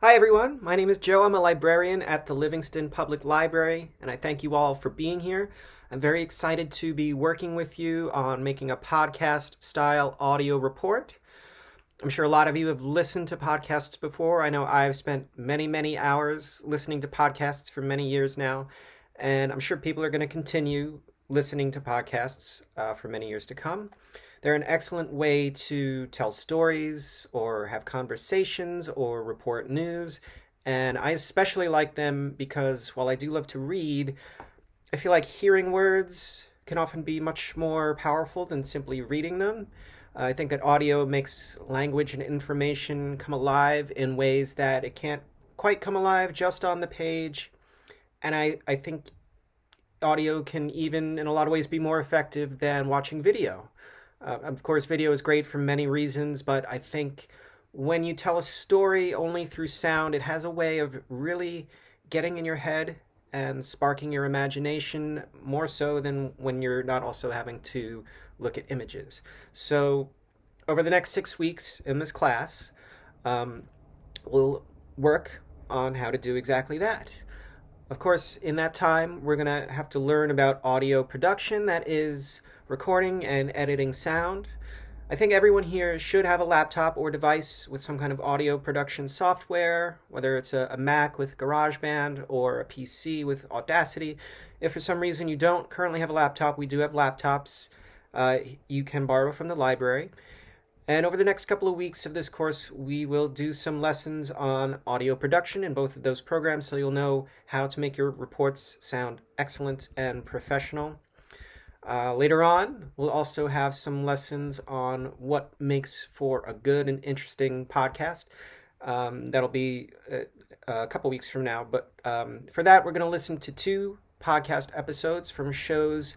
Hi everyone, my name is Joe. I'm a librarian at the Livingston Public Library, and I thank you all for being here. I'm very excited to be working with you on making a podcast-style audio report. I'm sure a lot of you have listened to podcasts before. I know I've spent many hours listening to podcasts for many years now, and I'm sure people are going to continue listening to podcasts for many years to come. They're an excellent way to tell stories or have conversations or report news. And I especially like them because while I do love to read, I feel like hearing words can often be much more powerful than simply reading them. I think that audio makes language and information come alive in ways that it can't quite come alive just on the page. And I think audio can even, in a lot of ways, be more effective than watching video. Of course, video is great for many reasons, but I think when you tell a story only through sound, it has a way of really getting in your head and sparking your imagination more so than when you're not also having to look at images. So over the next 6 weeks in this class, we'll work on how to do exactly that. Of course, in that time, we're going to have to learn about audio production, that is, recording and editing sound. I think everyone here should have a laptop or device with some kind of audio production software, whether it's a Mac with GarageBand or a PC with Audacity. If for some reason you don't currently have a laptop, we do have laptops you can borrow from the library. And over the next couple of weeks of this course, we will do some lessons on audio production in both of those programs, so you'll know how to make your reports sound excellent and professional. Later on, we'll also have some lessons on what makes for a good and interesting podcast. That'll be a couple weeks from now, but for that, we're going to listen to 2 podcast episodes from shows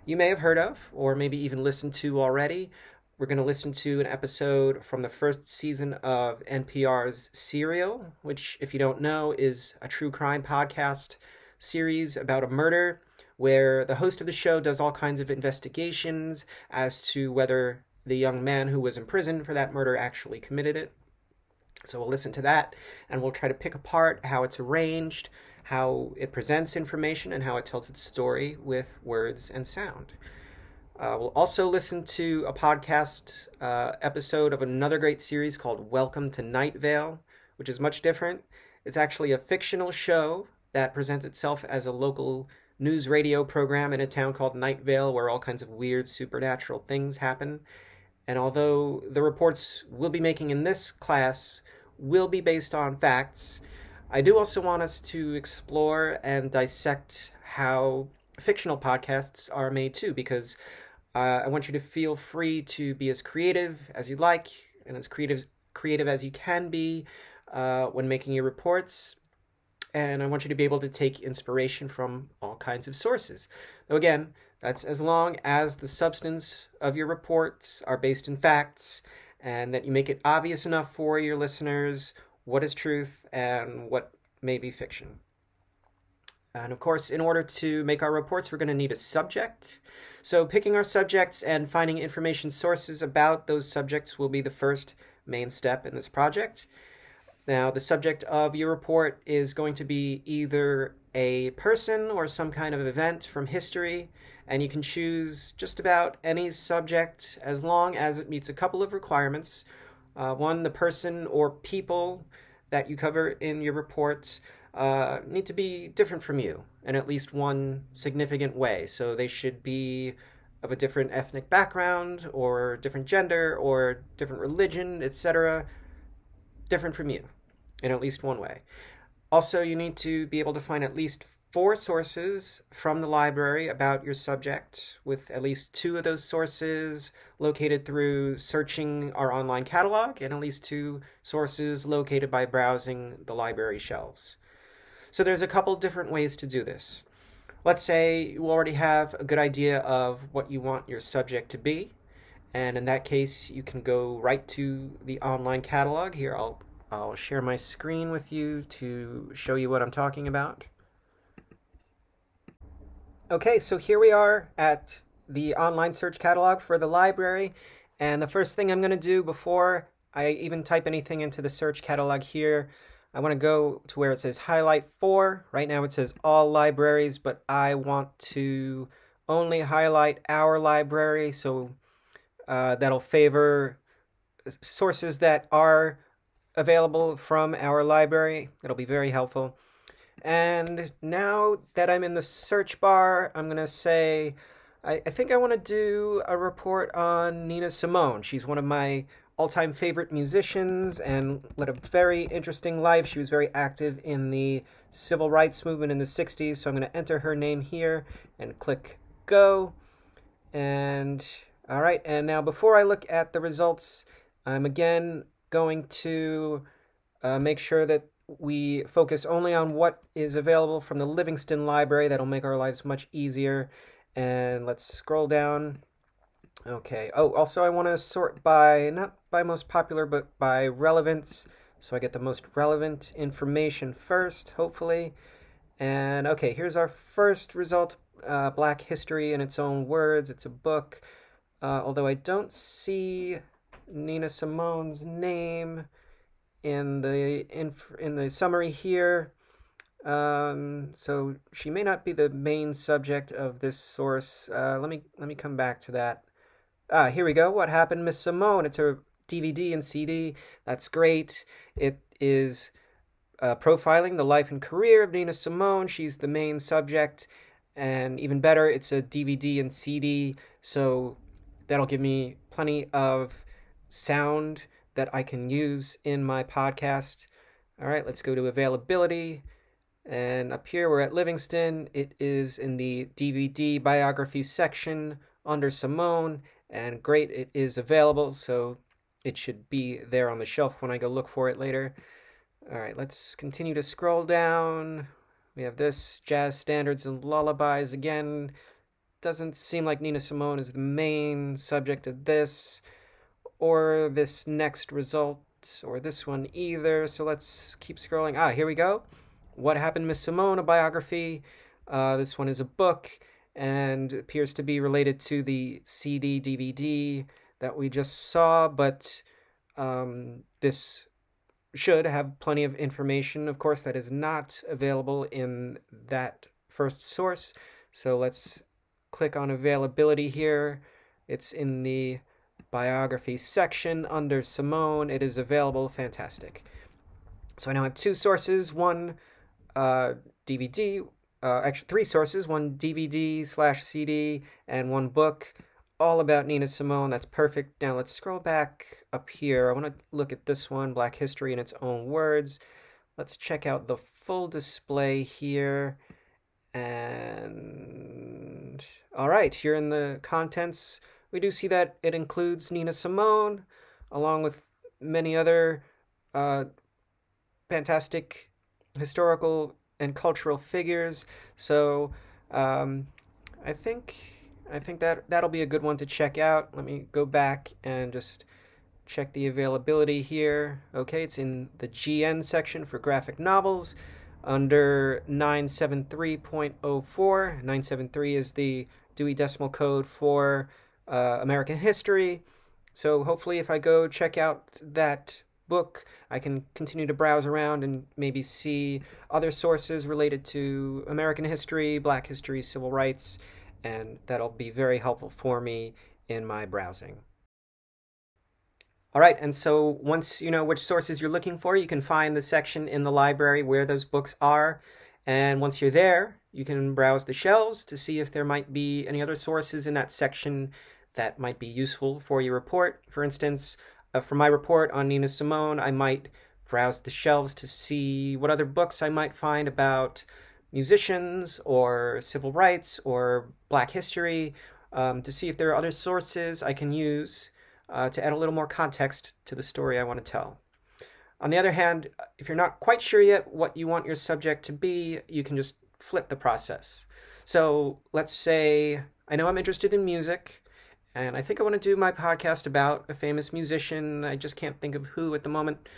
you may have heard of or maybe even listened to already. We're going to listen to an episode from the first season of NPR's Serial, which, if you don't know, is a true crime podcast series about a murder where the host of the show does all kinds of investigations as to whether the young man who was in prison for that murder actually committed it. So we'll listen to that, and we'll try to pick apart how it's arranged, how it presents information, and how it tells its story with words and sound. We'll also listen to a podcast episode of another great series called Welcome to Night Vale, which is much different. It's actually a fictional show that presents itself as a local news radio program in a town called Night Vale where all kinds of weird supernatural things happen. And although the reports we'll be making in this class will be based on facts, I do also want us to explore and dissect how fictional podcasts are made too, because I want you to feel free to be as creative as you'd like and as creative as you can be when making your reports. And I want you to be able to take inspiration from all kinds of sources. Though again, that's as long as the substance of your reports are based in facts and that you make it obvious enough for your listeners what is truth and what may be fiction. And of course, in order to make our reports, we're going to need a subject. So picking our subjects and finding information sources about those subjects will be the first main step in this project. Now, the subject of your report is going to be either a person or some kind of event from history, and you can choose just about any subject as long as it meets a couple of requirements. One, the person or people that you cover in your reports need to be different from you in at least one significant way. So they should be of a different ethnic background or different gender or different religion, etc., different from you in at least one way. Also, you need to be able to find at least 4 sources from the library about your subject, with at least 2 of those sources located through searching our online catalog and at least 2 sources located by browsing the library shelves. So there's a couple different ways to do this. Let's say you already have a good idea of what you want your subject to be, and in that case you can go right to the online catalog. Here I'll share my screen with you to show you what I'm talking about. Okay, so here we are at the online search catalog for the library, and the first thing I'm going to do before I even type anything into the search catalog here, I want to go to where it says highlight for. Right now it says all libraries, but I want to only highlight our library, so that'll favor sources that are available from our library. It'll be very helpful. And now that I'm in the search bar, I'm going to say, I think I want to do a report on Nina Simone. She's one of my all-time favorite musicians and led a very interesting life. She was very active in the civil rights movement in the 60s, so I'm going to enter her name here and click go. And all right, and now before I look at the results, I'm again going to make sure that we focus only on what is available from the Livingston Library. That'll make our lives much easier. And let's scroll down. Okay. Oh, also I want to sort by, not by most popular, but by relevance. So I get the most relevant information first, hopefully. And okay, here's our first result, Black History in Its Own Words. It's a book, although I don't see Nina Simone's name in the summary here, so she may not be the main subject of this source. Let me come back to that. Here we go. What Happened, Miss Simone? It's a DVD and CD. That's great. It is profiling the life and career of Nina Simone. She's the main subject, and even better, it's a DVD and CD, so that'll give me plenty of sound that I can use in my podcast. All right, let's go to availability. And up here, we're at Livingston. It is in the DVD biography section under Simone. And great, it is available, so it should be there on the shelf when I go look for it later. All right, let's continue to scroll down. We have this, Jazz Standards and Lullabies. Again, doesn't seem like Nina Simone is the main subject of this, or this next result, or this one either. So let's keep scrolling. Here we go. What Happened, Miss Simone, a biography. This one is a book and appears to be related to the CD, DVD that we just saw, but this should have plenty of information, of course, that is not available in that first source. So let's click on availability here. It's in the biography section under Simone. It is available. Fantastic. So I now have two sources, one DVD, actually three sources, one DVD/CD and one book, all about Nina Simone. That's perfect. Now let's scroll back up here. I want to look at this one, Black History in Its Own Words. Let's check out the full display here. And all right, here in the contents, we do see that it includes Nina Simone, along with many other fantastic historical and cultural figures. So I think that'll be a good one to check out. Let me go back and just check the availability here. Okay, it's in the GN section for graphic novels under 973.04. 973 is the Dewey Decimal Code for American history. So hopefully if I go check out that book, I can continue to browse around and maybe see other sources related to American history, Black history, civil rights, and that'll be very helpful for me in my browsing. All right, and so once you know which sources you're looking for, you can find the section in the library where those books are. And once you're there, you can browse the shelves to see if there might be any other sources in that section that might be useful for your report. For instance, for my report on Nina Simone, I might browse the shelves to see what other books I might find about musicians or civil rights or Black history, to see if there are other sources I can use to add a little more context to the story I want to tell. On the other hand, if you're not quite sure yet what you want your subject to be, you can just flip the process. So let's say I know I'm interested in music, and I think I want to do my podcast about a famous musician. I just can't think of who at the moment.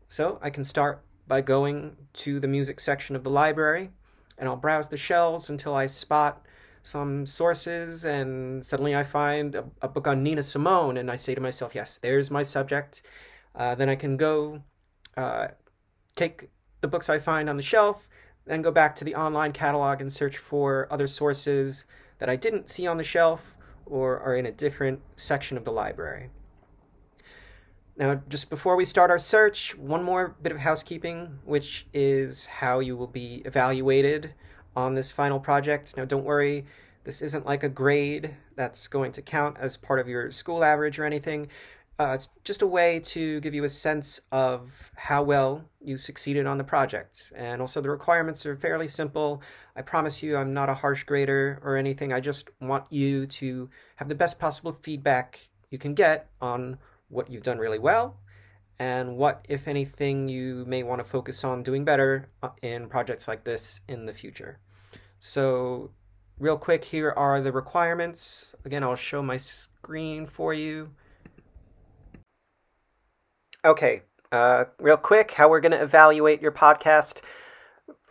So I can start by going to the music section of the library, and I'll browse the shelves until I spot some sources, and suddenly I find a book on Nina Simone, and I say to myself, yes, there's my subject. Then I can go take the books I find on the shelf, then go back to the online catalog and search for other sources that I didn't see on the shelf or are in a different section of the library. Now, just before we start our search, one more bit of housekeeping, which is how you will be evaluated on this final project. Now, don't worry, this isn't like a grade that's going to count as part of your school average or anything. It's just a way to give you a sense of how well you succeeded on the project. And also the requirements are fairly simple. I promise you I'm not a harsh grader or anything. I just want you to have the best possible feedback you can get on what you've done really well and what, if anything, you may want to focus on doing better in projects like this in the future. So real quick, here are the requirements. Again, I'll show my screen for you. Okay, real quick, how we're going to evaluate your podcast.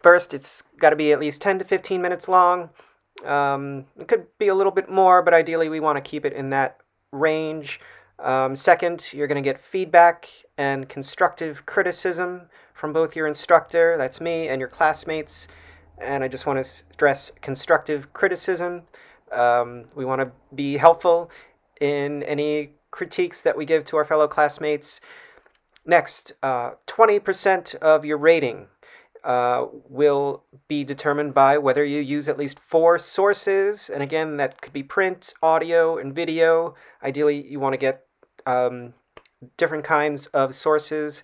First, it's got to be at least 10 to 15 minutes long. It could be a little bit more, but ideally we want to keep it in that range. Second, you're going to get feedback and constructive criticism from both your instructor, that's me, and your classmates. And I just want to stress constructive criticism. We want to be helpful in any critiques that we give to our fellow classmates. Next, 20% of your rating will be determined by whether you use at least 4 sources. And again, that could be print, audio, and video. Ideally, you want to get different kinds of sources.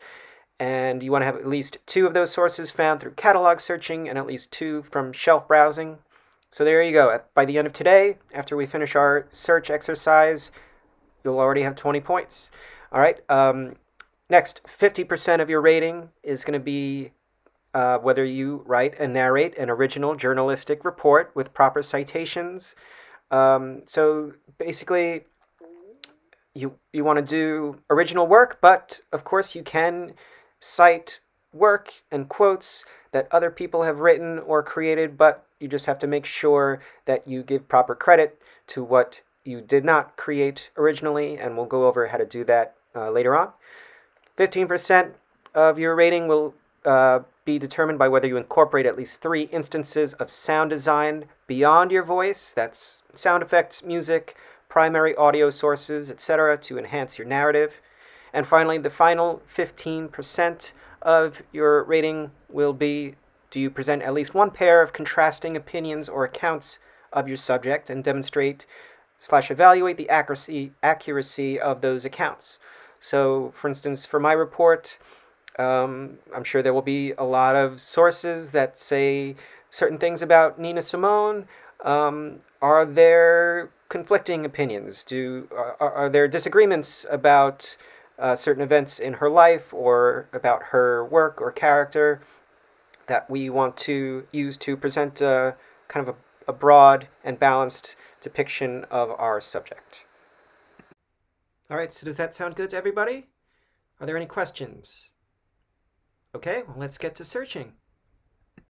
And you want to have at least 2 of those sources found through catalog searching and at least 2 from shelf browsing. So there you go. By the end of today, after we finish our search exercise, you'll already have 20 points. All right. Next, 50% of your rating is going to be whether you write and narrate an original journalistic report with proper citations. So basically, you want to do original work, but of course you can cite work and quotes that other people have written or created, but you just have to make sure that you give proper credit to what you did not create originally, and we'll go over how to do that later on. 15% of your rating will be determined by whether you incorporate at least 3 instances of sound design beyond your voice. That's sound effects, music, primary audio sources, etc., to enhance your narrative. And finally, the final 15% of your rating will be, do you present at least 1 pair of contrasting opinions or accounts of your subject and demonstrate/evaluate the accuracy of those accounts. So, for instance, for my report, I'm sure there will be a lot of sources that say certain things about Nina Simone. Are there conflicting opinions? Are there disagreements about certain events in her life or about her work or character that we want to use to present a kind of a broad and balanced depiction of our subject? All right, so does that sound good to everybody? Are there any questions? Okay, well, let's get to searching.